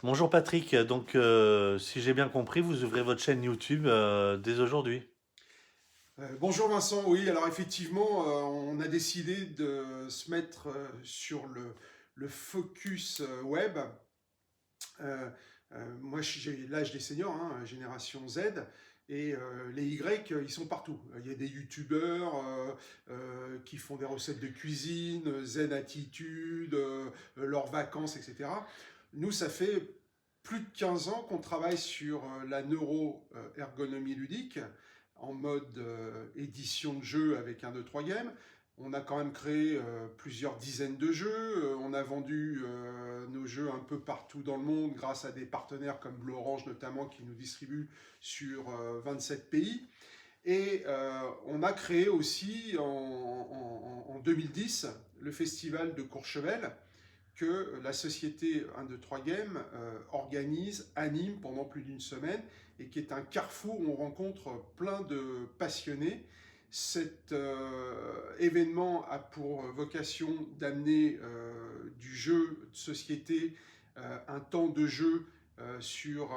Bonjour Patrick, donc si j'ai bien compris, vous ouvrez votre chaîne YouTube dès aujourd'hui. Bonjour Vincent, oui, alors effectivement, on a décidé de se mettre sur le focus web. Euh, Moi, j'ai l'âge des seniors, hein, génération Z, et les Y, ils sont partout. Il y a des youtubeurs qui font des recettes de cuisine, Zen Attitude, leurs vacances, etc. Nous, ça fait plus de 15 ans qu'on travaille sur la neuro-ergonomie ludique en mode édition de jeu avec un 2-3 games. On a quand même créé plusieurs dizaines de jeux. On a vendu nos jeux un peu partout dans le monde grâce à des partenaires comme Blue Orange notamment qui nous distribuent sur 27 pays. Et on a créé aussi en 2010 le festival de Courchevel que la société 1, 2, 3 Games organise, anime pendant plus d'une semaine et qui est un carrefour où on rencontre plein de passionnés. Cet événement a pour vocation d'amener du jeu de société, un temps de jeu sur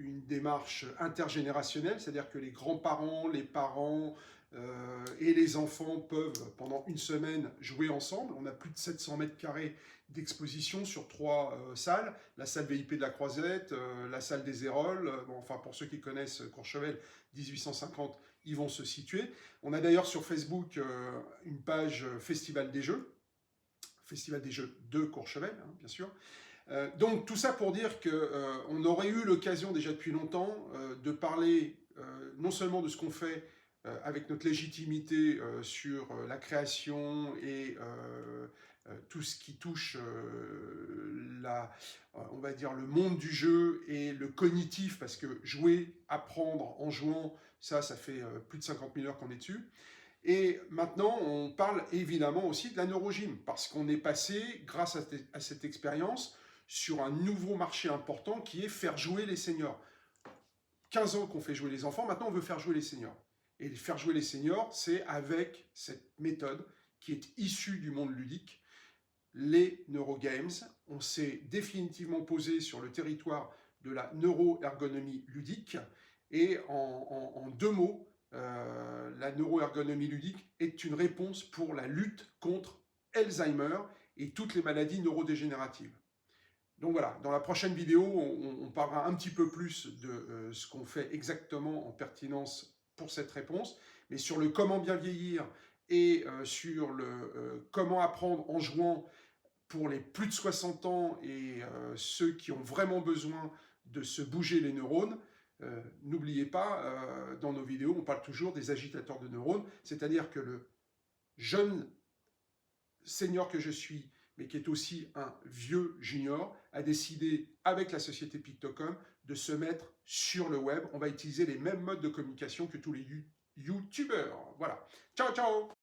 une démarche intergénérationnelle, c'est-à-dire que les grands-parents, les parents et les enfants peuvent pendant une semaine jouer ensemble. On a plus de 700 mètres carrés d'exposition sur 3 salles, la salle VIP de la Croisette, la salle des Héroles, bon, enfin pour ceux qui connaissent Courchevel 1850, ils vont se situer. On a d'ailleurs sur Facebook une page Festival des Jeux de Courchevel, hein, bien sûr. Donc tout ça pour dire qu'on aurait eu l'occasion déjà depuis longtemps de parler non seulement de ce qu'on fait avec notre légitimité sur la création et tout ce qui touche on va dire le monde du jeu et le cognitif, parce que jouer, apprendre en jouant, ça fait plus de 50 000 heures qu'on est dessus. Et maintenant, on parle évidemment aussi de la neurogym, parce qu'on est passé, grâce à cette expérience, sur un nouveau marché important qui est faire jouer les seniors. 15 ans qu'on fait jouer les enfants, maintenant on veut faire jouer les seniors. Et faire jouer les seniors, c'est avec cette méthode qui est issue du monde ludique, les neurogames. On s'est définitivement posé sur le territoire de la neuroergonomie ludique. Et en 2 mots, la neuroergonomie ludique est une réponse pour la lutte contre Alzheimer et toutes les maladies neurodégénératives. Donc voilà, dans la prochaine vidéo, on parlera un petit peu plus de ce qu'on fait exactement en pertinence pour cette réponse, mais sur le comment bien vieillir et sur le comment apprendre en jouant pour les plus de 60 ans et ceux qui ont vraiment besoin de se bouger les neurones. N'oubliez pas, dans nos vidéos, on parle toujours des agitateurs de neurones, c'est-à-dire que le jeune senior que je suis, mais qui est aussi un vieux junior, a décidé, avec la société Pictocom, de se mettre sur le web. On va utiliser les mêmes modes de communication que tous les youtubeurs. Voilà. Ciao, ciao!